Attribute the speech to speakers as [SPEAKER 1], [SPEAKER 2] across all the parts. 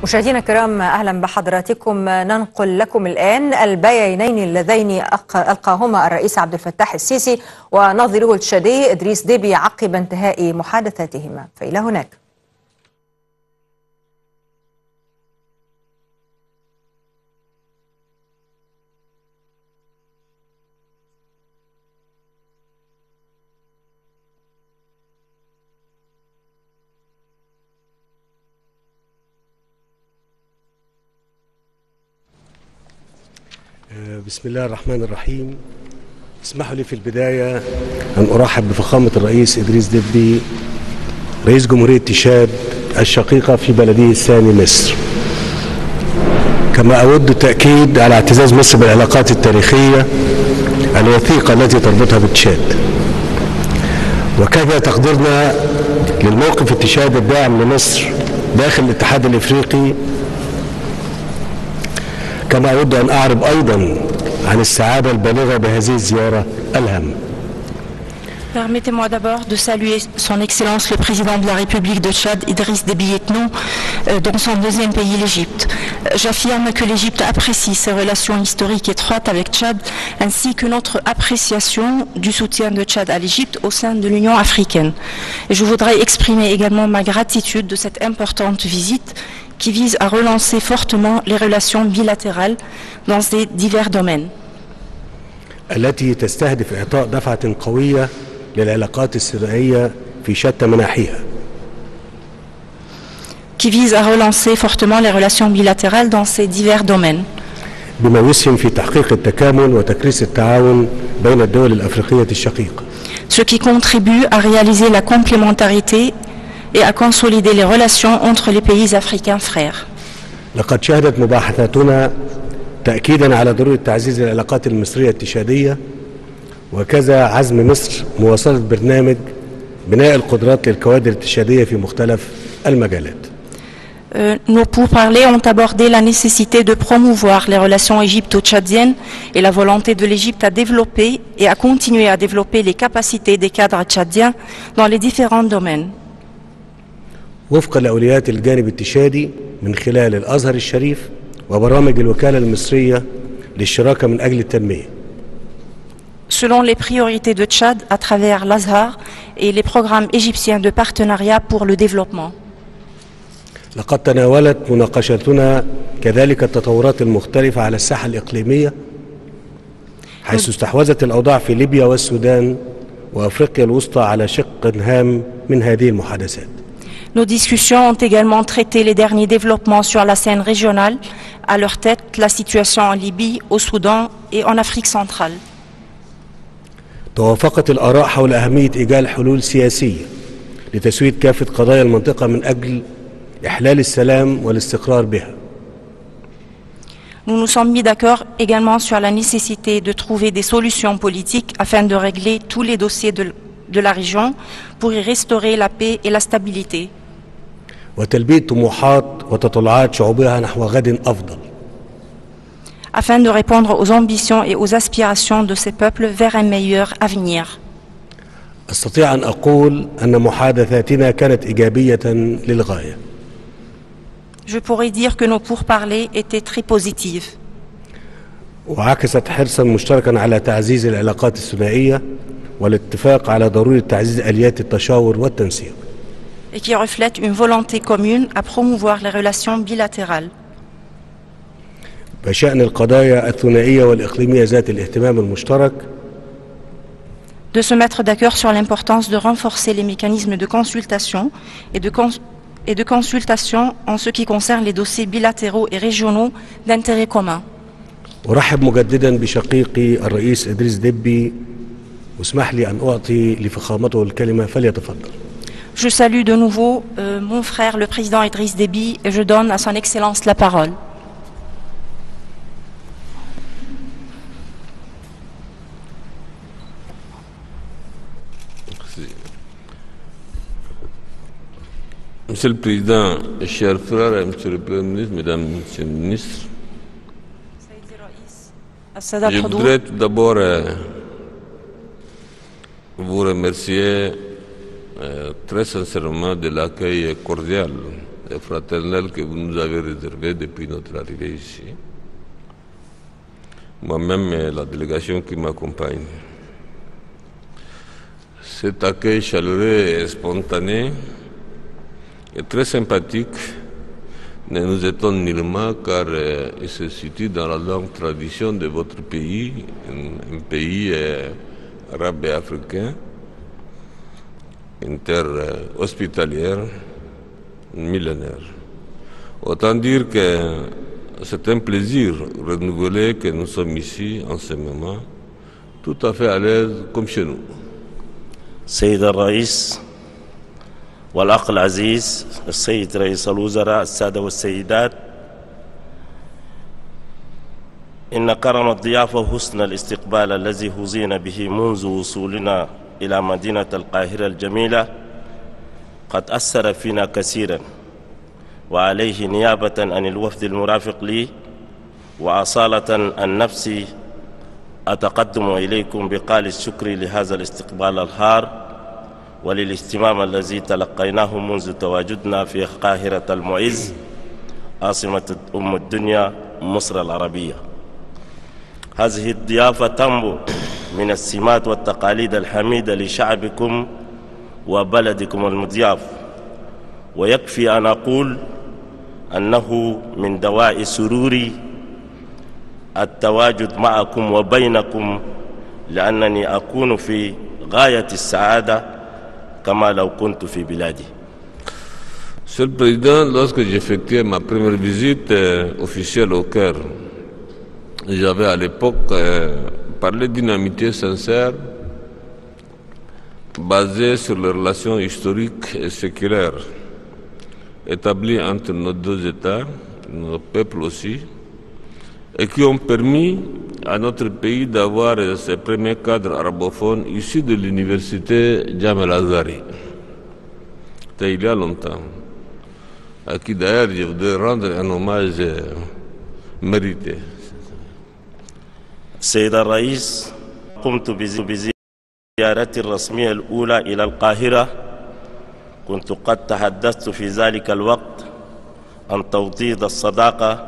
[SPEAKER 1] مشاهدينا الكرام، أهلا بحضراتكم. ننقل لكم الآن البيانين اللذين ألقاهما الرئيس عبد الفتاح السيسي ونظيره التشادي إدريس ديبي عقب انتهاء محادثاتهما، فإلى هناك.
[SPEAKER 2] بسم الله الرحمن الرحيم. اسمحوا لي في البداية أن أرحب بفخامة الرئيس إدريس ديبي رئيس جمهورية تشاد الشقيقة في بلده الثاني مصر، كما أود التأكيد على اعتزاز مصر بالعلاقات التاريخية الوثيقة التي تربطها بتشاد، وكذا تقديرنا للموقف التشاد الداعم لمصر داخل الاتحاد الإفريقي. كما أود أن أعرب أيضا عن السعادة البالغة بهذه الزيارة الهامة.
[SPEAKER 3] Permettez-moi d'abord de saluer son Excellence le Président de la République de Tchad, Idriss Déby Itno, dans son deuxième pays, l'Égypte. J'affirme que l'Égypte apprécie ses relations historiques étroites avec Tchad, ainsi que notre appréciation du soutien de Tchad à l'Égypte au sein de l'Union africaine. Et je voudrais exprimer également ma gratitude de cette importante visite qui vise à relancer fortement les relations bilatérales dans ces divers domaines.
[SPEAKER 2] التي تستهدف إعطاء دفعة قوية للعلاقات الثنائية في شتى مناحيها.
[SPEAKER 3] Qui vise à relancer fortement les relations bilatérales dans ces divers domaines.
[SPEAKER 2] بما يسهم في تحقيق التكامل وتكريس التعاون بين الدول الأفريقية الشقيقة.
[SPEAKER 3] Ce qui contribue à réaliser la complémentarité et à consolider les relations entre les pays africains frères.
[SPEAKER 2] لقد شهدت مباحثاتنا تأكيدا على ضرورة تعزيز العلاقات المصرية التشادية، وكذا عزم مصر مواصلة برنامج بناء القدرات للكوادر التشادية في مختلف المجالات.
[SPEAKER 3] Nos pourparlers ont abordé la nécessité de promouvoir les relations égypto-tchadiennes et la volonté de l'Égypte à développer et à continuer à développer les capacités des cadres tchadiens dans les différents domaines.
[SPEAKER 2] وفق لأولويات الجانب التشادي من خلال الأزهر الشريف وبرامج الوكالة المصرية للشراكة من أجل التنمية.
[SPEAKER 3] Selon les priorités de Tchad à travers l'Azhar et les programmes égyptiens de partenariat pour le développement.
[SPEAKER 2] لقد تناولت مناقشتنا كذلك التطورات المختلفة على الساحة الإقليمية، حيث استحوذت الأوضاع في ليبيا والسودان وأفريقيا الوسطى على شق هام من هذه المحادثات.
[SPEAKER 3] Nos discussions ont également traité les derniers développements sur la scène régionale, à leur tête la situation en Libye, au Soudan et en Afrique centrale.
[SPEAKER 2] توافقت الآراء حول أهمية إيجاد حلول سياسية لتسوية كافة قضايا المنطقة من أجل إحلال السلام والاستقرار بها.
[SPEAKER 3] Nous nous sommes mis d'accord également sur la nécessité de trouver des solutions politiques afin de régler tous les dossiers de la région pour y restaurer la paix et la stabilité.
[SPEAKER 2] وتلبية طموحات وتطلعات شعوبها نحو غد أفضل.
[SPEAKER 3] Afin de répondre aux ambitions et aux aspirations de ces peuples vers un meilleur avenir.
[SPEAKER 2] أستطيع أن أقول أن محادثاتنا كانت إيجابية للغاية.
[SPEAKER 3] Je pourrais dire que nos pourparlers étaient très positifs.
[SPEAKER 2] وعكست حرصا مشتركا على تعزيز العلاقات الثنائية والاتفاق على ضرورة تعزيز آليات التشاور والتنسيق.
[SPEAKER 3] Et qui reflète une volonté commune à promouvoir les relations bilatérales.
[SPEAKER 2] بشأن القضايا الثنائية والإقليمية ذات الاهتمام المشترك.
[SPEAKER 3] De se mettre d'accord sur l'importance de renforcer les mécanismes de consultation et de consultation en ce qui concerne les dossiers bilatéraux et régionaux d'intérêt commun.
[SPEAKER 2] أرحب مجددا بشقيقي الرئيس إدريس ديبي، واسمح لي أن أعطي لفخامته الكلمة فليتفضل.
[SPEAKER 3] Je salue de nouveau mon frère le président Idriss Déby et je donne à son Excellence la parole.
[SPEAKER 4] Monsieur le Président, chers frères et Monsieur le Premier ministre, Mesdames et Messieurs les ministres, je voudrais tout d'abord vous remercier très sincèrement de l'accueil cordial et fraternel que vous nous avez réservé depuis notre arrivée ici. Moi-même et la délégation qui m'accompagne. Cet accueil chaleureux et spontané est très sympathique, ne nous étonne nullement car il se situe dans la longue tradition de votre pays, un pays arabe et africain, une terre hospitalière, millénaire. Autant dire que c'est un plaisir renouvelé que nous sommes ici en ce moment, tout à fait à l'aise comme chez nous.
[SPEAKER 5] سيد الرئيس والأخ العزيز السيد رئيس الوزراء السادة والسيدات، إن كرم الضيافة وحسن الاستقبال الذي حظينا به منذ وصولنا إلى مدينة القاهرة الجميلة قد أثر فينا كثيرا، وعليه نيابة عن الوفد المرافق لي وأصالة عن نفسي أتقدم إليكم بقال الشكر لهذا الاستقبال الحار وللاهتمام الذي تلقيناه منذ تواجدنا في القاهرة المعز عاصمة أم الدنيا مصر العربية. هذه الضيافة تنبع من السمات والتقاليد الحميدة لشعبكم وبلدكم المضياف، ويكفي أن أقول أنه من دواعي سروري التواجد معكم وبينكم، لأنني أكون في غاية السعادة كما لو كنت في بلادي.
[SPEAKER 4] Monsieur le Président, lorsque j'effectuais ma première visite officielle au Caire, j'avais à l'époque parlé d'une amitié sincère basée sur les relations historiques et séculaires établies entre nos deux États, nos peuples aussi, et qui ont permis à notre pays d'avoir ses premiers cadres arabophones issus de l'université Jamal Azhari. C'était il y a longtemps, à qui d'ailleurs je voudrais rendre un hommage mérité.
[SPEAKER 5] سيد الرئيس، قمت بزيارتي الرسمية الأولى إلى القاهرة. كنت قد تحدثت في ذلك الوقت عن توطيد الصداقة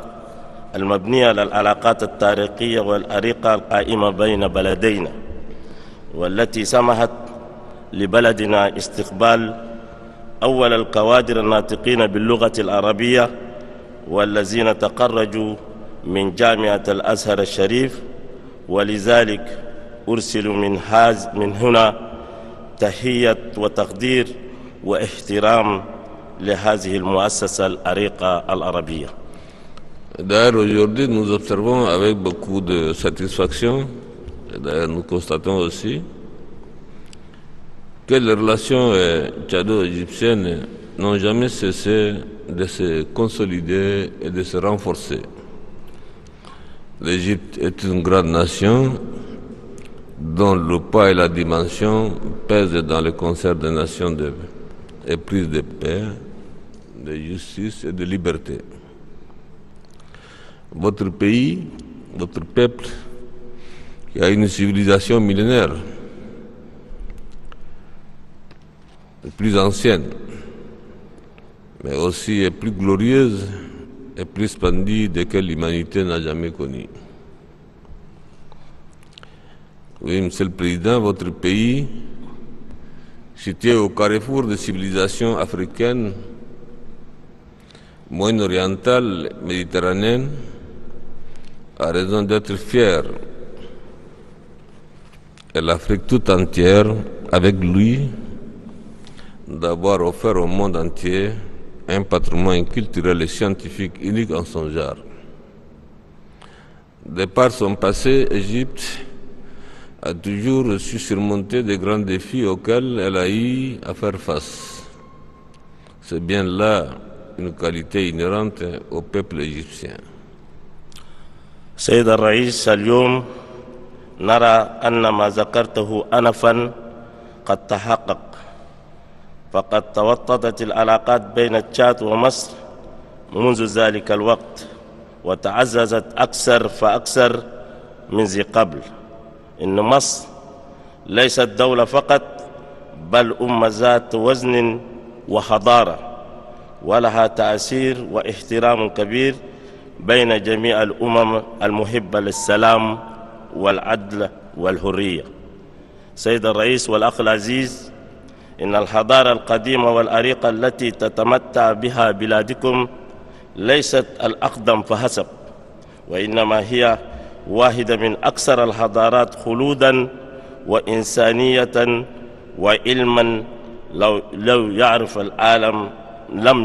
[SPEAKER 5] المبنية على العلاقات التاريخية والأريقة القائمة بين بلدينا، والتي سمحت لبلدنا استقبال أول الكوادر الناطقين باللغة العربية والذين تخرجوا من جامعة الأزهر الشريف، ولذلك أرسل من هنا تحية وتقدير واحترام لهذه المؤسسة العريقة العربية.
[SPEAKER 4] D'ailleurs, aujourd'hui, nous observons avec beaucoup de satisfaction, et d'ailleurs nous constatons aussi, que les relations tchado-égyptiennes n'ont jamais cessé de se consolider et de se renforcer. L'Égypte est une grande nation dont le poids et la dimension pèsent dans le concert des nations éprise de paix, de justice et de liberté. Votre pays, votre peuple, qui a une civilisation millénaire, plus ancienne, mais aussi plus glorieuse et plus splendide que l'humanité n'a jamais connue. Oui, Monsieur le Président, votre pays, situé au carrefour des civilisations africaines, moyen-orientales, méditerranéennes, a raison d'être fier. Et l'Afrique tout entière, avec lui, d'avoir offert au monde entier un patrimoine culturel et scientifique unique en son genre. De par son passé, l'Égypte a toujours su surmonter de grands défis auxquels elle a eu à faire face. C'est bien là une qualité inhérente au peuple égyptien.
[SPEAKER 5] سيد الرئيس، اليوم نرى أن ما ذكرته أنفا قد تحقق، فقد توطدت العلاقات بين تشاد ومصر منذ ذلك الوقت وتعززت أكثر فأكثر من ذي قبل. إن مصر ليست دولة فقط، بل أمة ذات وزن وحضارة، ولها تأثير واحترام كبير بين جميع الأمم المحبة للسلام والعدل والحرية. سيد الرئيس والأخ العزيز، إن الحضارة القديمة والعريقة التي تتمتع بها بلادكم ليست الأقدم فحسب، وإنما هي واحدة من أكثر الحضارات خلوداً وإنسانية وعلماً لم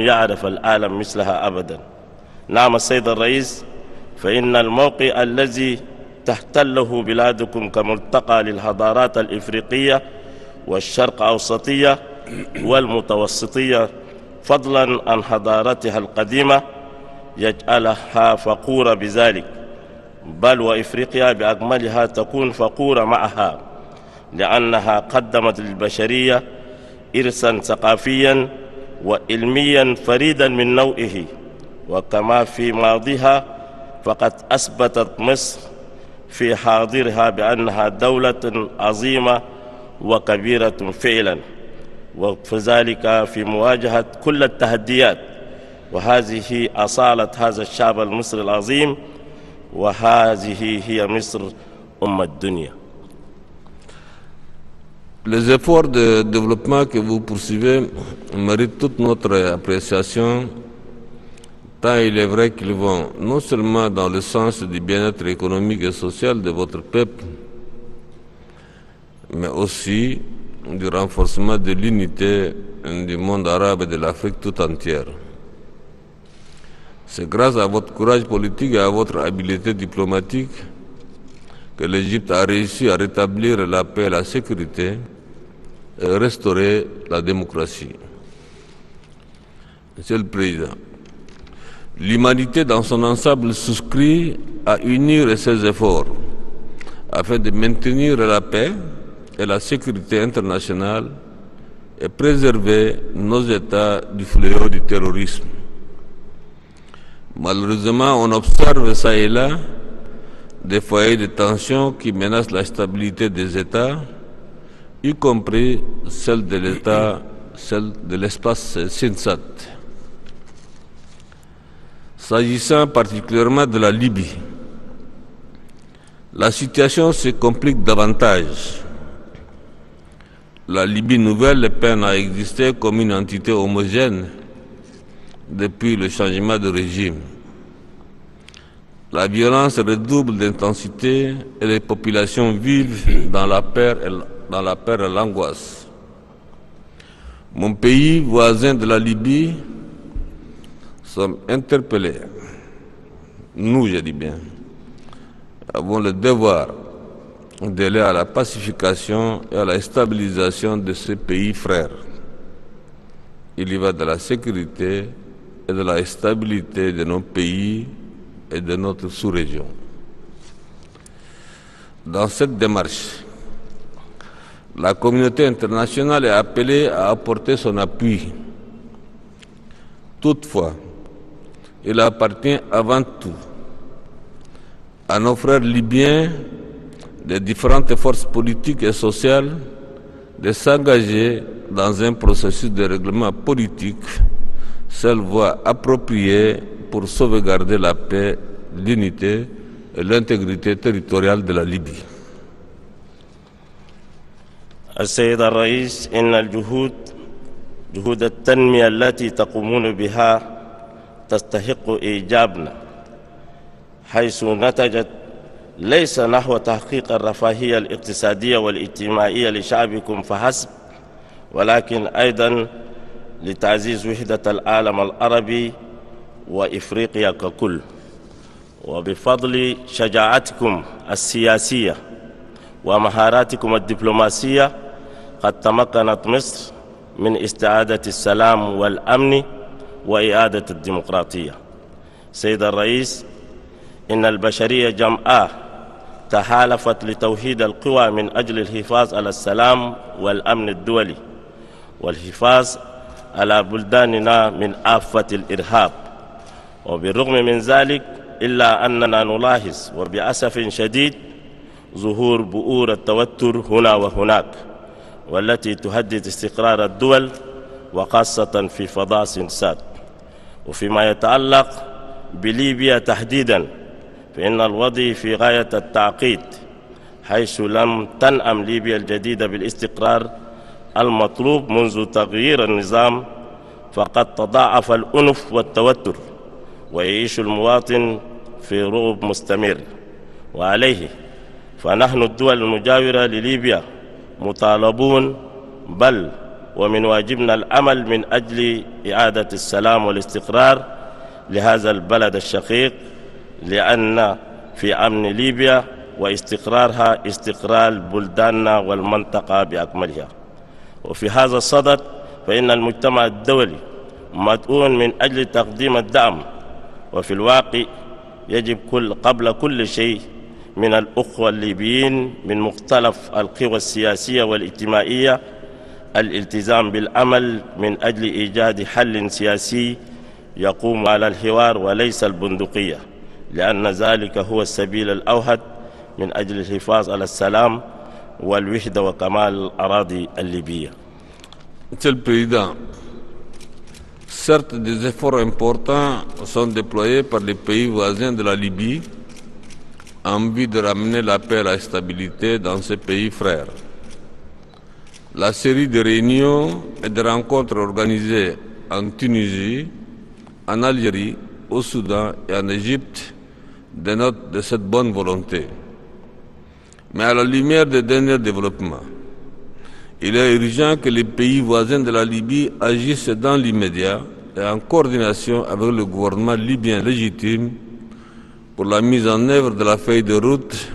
[SPEAKER 5] يعرف العالم مثلها أبداً. نعم السيد الرئيس، فإن الموقع الذي تحتله بلادكم كملتقى للحضارات الإفريقية والشرق أوسطية والمتوسطية فضلاً عن حضارتها القديمة يجعلها فخورة بذلك، بل وإفريقيا بأكملها تكون فخورة معها، لأنها قدمت للبشرية إرثاً ثقافياً وعلمياً فريداً من نوعه. وكما في ماضيها فقد أثبتت مصر في حاضرها بأنها دولة عظيمة وكبيرة فعلاً، وذلك في مواجهة كل التحديات، وهذه أصالة هذا الشعب المصري العظيم، وهذه هي مصر أم الدنيا.
[SPEAKER 4] Les efforts de développement que vous poursuivez méritent toute notre appréciation, tant il est vrai qu'ils vont non seulement dans le sens du bien-être économique et social de votre peuple, mais aussi du renforcement de l'unité du monde arabe et de l'Afrique tout entière. C'est grâce à votre courage politique et à votre habileté diplomatique que l'Égypte a réussi à rétablir la paix et la sécurité et restaurer la démocratie. Monsieur le Président, l'humanité dans son ensemble souscrit à unir ses efforts afin de maintenir la paix et la sécurité internationale et préserver nos États du fléau du terrorisme. Malheureusement, on observe ça et là des foyers de tension qui menacent la stabilité des États, y compris celle de l'espace SINSAT. S'agissant particulièrement de la Libye, la situation se complique davantage. La Libye nouvelle peine à exister comme une entité homogène depuis le changement de régime. La violence redouble d'intensité et les populations vivent dans la peur et l'angoisse. Mon pays, voisin de la Libye, sommes interpellés. Nous, je dis bien, avons le devoir d'aller à la pacification et à la stabilisation de ce pays frère. Il y va de la sécurité et de la stabilité de nos pays et de notre sous-région. Dans cette démarche, la communauté internationale est appelée à apporter son appui. Toutefois, il appartient avant tout à nos frères libyens des différentes forces politiques et sociales de s'engager dans un processus de règlement politique, seule voie appropriée pour sauvegarder la paix, l'unité et l'intégrité territoriale de la Libye.
[SPEAKER 5] السيد الرئيس، إن جهود التنمية التي تقومون بها تستحق إيجابنا، حيث نتجت ليس نحو تحقيق الرفاهية الاقتصادية والاجتماعية لشعبكم فحسب، ولكن أيضا لتعزيز وحدة العالم العربي وإفريقيا ككل. وبفضل شجاعتكم السياسية ومهاراتكم الدبلوماسية قد تمكنت مصر من استعادة السلام والأمن وإعادة الديمقراطية. سيد الرئيس، إن البشرية جمعاء تحالفت لتوحيد القوى من أجل الحفاظ على السلام والأمن الدولي والحفاظ على بلداننا من آفة الإرهاب. وبالرغم من ذلك إلا أننا نلاحظ وبأسف شديد ظهور بؤور التوتر هنا وهناك، والتي تهدد استقرار الدول وخاصة في فضاء سنسات. وفيما يتعلق بليبيا تحديدا فإن الوضع في غاية التعقيد، حيث لم تنأم ليبيا الجديدة بالاستقرار المطلوب منذ تغيير النظام، فقد تضاعف الأنف والتوتر ويعيش المواطن في رعب مستمر. وعليه فنحن الدول المجاورة لليبيا مطالبون، بل ومن واجبنا العمل من أجل إعادة السلام والاستقرار لهذا البلد الشقيق، لأن في أمن ليبيا واستقرارها استقرار بلداننا والمنطقة بأكملها. وفي هذا الصدد فإن المجتمع الدولي مدعو من أجل تقديم الدعم، وفي الواقع يجب قبل كل شيء من الأخوة الليبيين من مختلف القوى السياسية والاجتماعية الالتزام بالعمل من أجل إيجاد حل سياسي يقوم على الحوار وليس البندقية، لأن ذلك هو السبيل الأوحد من أجل الحفاظ على السلام والوحدة وكمال الأراضي الليبية.
[SPEAKER 4] Monsieur le Président, certes des efforts importants sont déployés par les pays voisins de la Libye en vue de ramener la paix et la stabilité dans ces pays frères. La série de réunions et de rencontres organisées en Tunisie, en Algérie, au Soudan et en Égypte dénotent de cette bonne volonté. Mais à la lumière des derniers développements, il est urgent que les pays voisins de la Libye agissent dans l'immédiat et en coordination avec le gouvernement libyen légitime pour la mise en œuvre de la feuille de route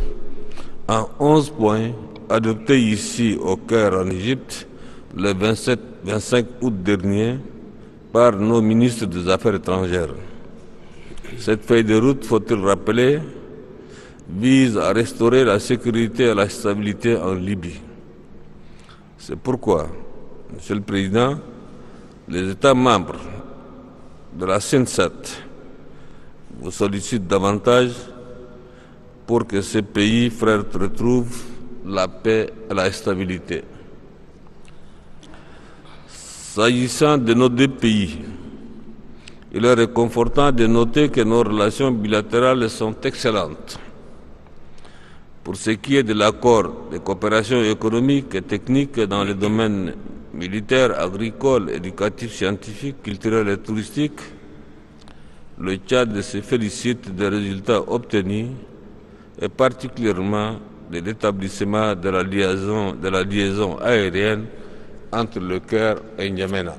[SPEAKER 4] en 11 points adoptée ici au Caire en Égypte le 25 août dernier par nos ministres des Affaires étrangères. Cette feuille de route, faut-il rappeler, vise à restaurer la sécurité et la stabilité en Libye. C'est pourquoi, Monsieur le Président, les États membres de la CENSAT vous sollicitent davantage pour que ces pays frères retrouvent la paix et la stabilité. S'agissant de nos deux pays, il est réconfortant de noter que nos relations bilatérales sont excellentes. Pour ce qui est de l'accord de coopération économique et technique dans les domaines militaires, agricoles, éducatifs, scientifiques, culturels et touristiques, le Tchad se félicite des résultats obtenus et particulièrement de l'établissement de la liaison aérienne entre le Caire et N'Djamena.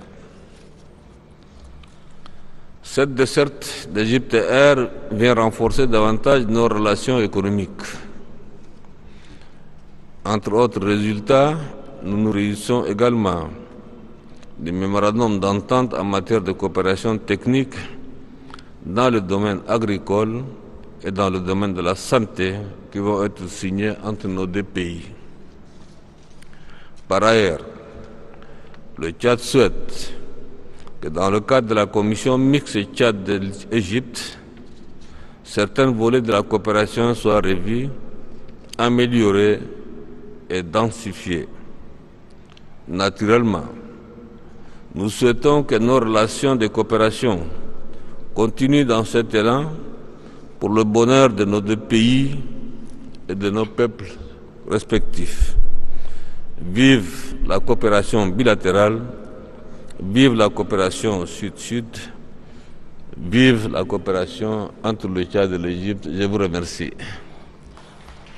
[SPEAKER 4] Cette desserte d'Égypte Air vient renforcer davantage nos relations économiques. Entre autres résultats, nous nous réjouissons également des mémorandums d'entente en matière de coopération technique dans le domaine agricole et dans le domaine de la santé qui vont être signés entre nos deux pays. Par ailleurs, le Tchad souhaite que dans le cadre de la commission mixte Tchad-Égypte, certains volets de la coopération soient revus, améliorés et densifiés. Naturellement, nous souhaitons que nos relations de coopération continuent dans cet élan pour le bonheur de nos deux pays et de nos peuples respectifs. Vive la coopération bilatérale, vive la coopération sud-sud, vive la coopération entre le Tchad et l'Égypte. Je vous remercie.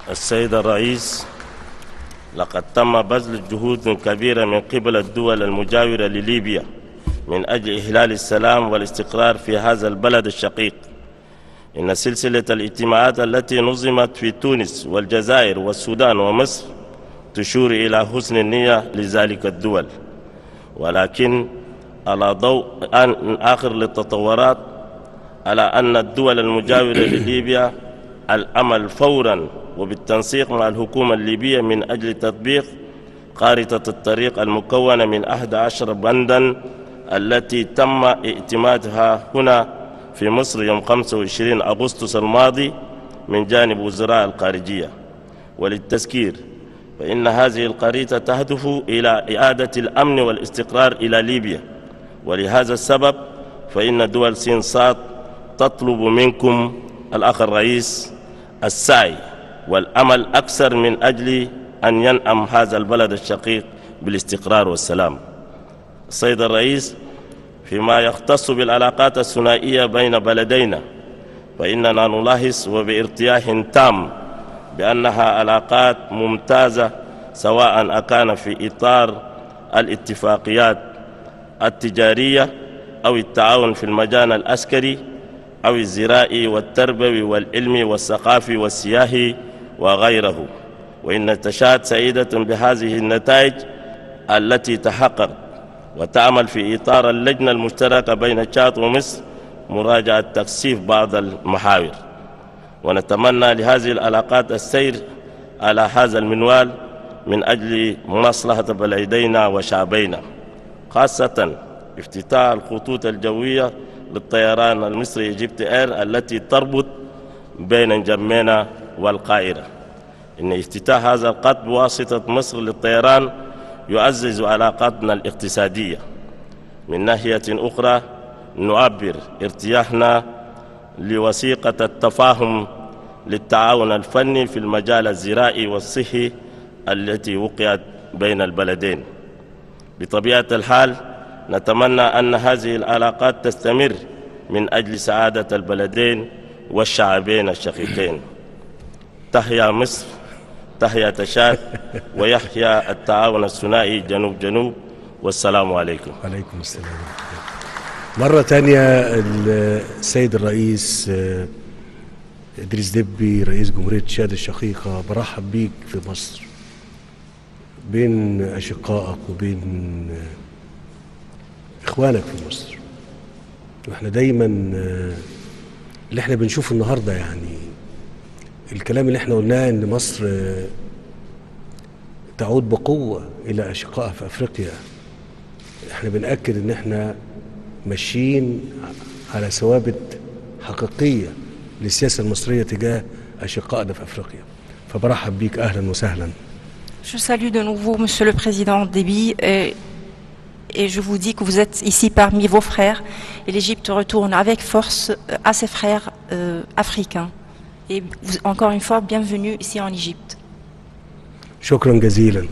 [SPEAKER 5] السيد الرئيس، لقد تم بذل جهود كبيرة من قبل الدول المجاورة لليبيا من أجل إحلال السلام والاستقرار في هذا البلد الشقيق. إن سلسلة الاجتماعات التي نظمت في تونس والجزائر والسودان ومصر تشير إلى حسن النية لذلك الدول، ولكن على ضوء آخر للتطورات على أن الدول المجاورة لليبيا العمل فوراً وبالتنسيق مع الحكومة الليبية من أجل تطبيق خارطة الطريق المكونة من 11 بنداً التي تم اعتمادها هنا في مصر يوم 25 أغسطس الماضي من جانب وزراء الخارجية. وللتذكير فإن هذه الخريطة تهدف إلى إعادة الأمن والاستقرار إلى ليبيا، ولهذا السبب فإن دول سين صاد تطلب منكم الأخ الرئيس السعي والأمل أكثر من أجل أن ينعم هذا البلد الشقيق بالاستقرار والسلام. السيد الرئيس، فيما يختص بالعلاقات الثنائية بين بلدينا، فإننا نلاحظ وبارتياح تام بأنها علاقات ممتازة، سواء أكان في إطار الاتفاقيات التجارية أو التعاون في المجال العسكري أو الزراعي والتربوي والعلمي والثقافي والسياحي وغيره. وإن تشاد سعيدة بهذه النتائج التي تحقق، وتعمل في إطار اللجنة المشتركة بين تشاد ومصر مراجعة تكثيف بعض المحاور، ونتمنى لهذه العلاقات السير على هذا المنوال من أجل مصلحة بلدينا وشعبينا، خاصة افتتاح الخطوط الجوية للطيران المصري إيجيبت إير التي تربط بين نجمينا والقاهرة. إن افتتاح هذا الخط بواسطة مصر للطيران يعزز علاقاتنا الاقتصادية. من ناحية أخرى نعبر ارتياحنا لوثيقة التفاهم للتعاون الفني في المجال الزراعي والصحي التي وقعت بين البلدين. بطبيعة الحال نتمنى أن هذه العلاقات تستمر من أجل سعادة البلدين والشعبين الشقيقين. تحيا مصر، تحيا تشاد، ويحيا التعاون الثنائي جنوب جنوب، والسلام عليكم.
[SPEAKER 2] عليكم السلام. مرة تانية السيد الرئيس إدريس ديبي رئيس جمهورية تشاد الشقيقة، برحب بيك في مصر بين أشقائك وبين إخوانك في مصر. وإحنا دايما اللي احنا بنشوفه النهاردة، يعني الكلام اللي احنا قلناه إن مصر تعود بقوة إلى أشقائها في أفريقيا، احنا بنأكد إن احنا ماشيين على ثوابت حقيقية للسياسة المصرية تجاه أشقائنا في أفريقيا. فبرحب بيك، أهلا وسهلا.
[SPEAKER 3] Je salue de nouveau Monsieur le Président Déby et je vous dis que vous êtes ici parmi vos frères et l'Égypte retourne avec force à ses frères africains. Et encore une fois, bienvenue ici en Égypte.
[SPEAKER 2] شكرا جزيلا.